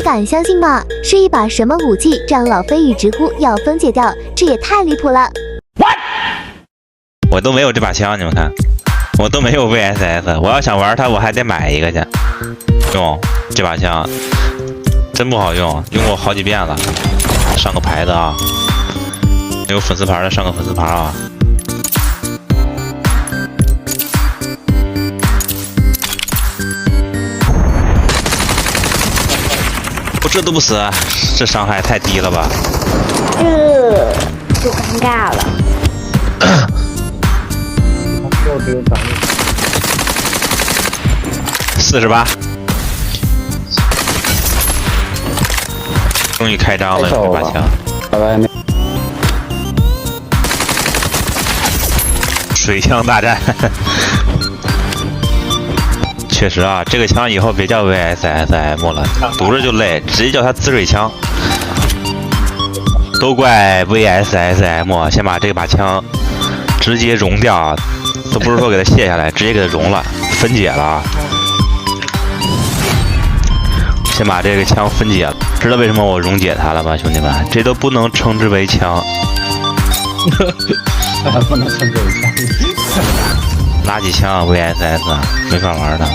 敢相信吗？是一把什么武器？让老飞宇直呼要分解掉，这也太离谱了。我都没有这把枪，你们看，我都没有 VSS， 我要想玩它，我还得买一个去用。这把枪真不好用，用过好几遍了。上个牌子啊，有粉丝牌的上个粉丝牌啊。我这都不死，这伤害太低了吧？就尴尬了。48，终于开张了这把枪。水枪大战。确实啊，这个枪以后别叫 VSSM 了，读着就累，直接叫它滋水枪。都怪 VSSM 先把这把枪直接熔掉啊，都不是说给它卸下来，直接给它熔了，分解了啊。先把这个枪分解了，知道为什么我溶解它了吗，兄弟们？这都不能称之为枪，不能称之为枪，垃圾枪 VSS 没法玩的。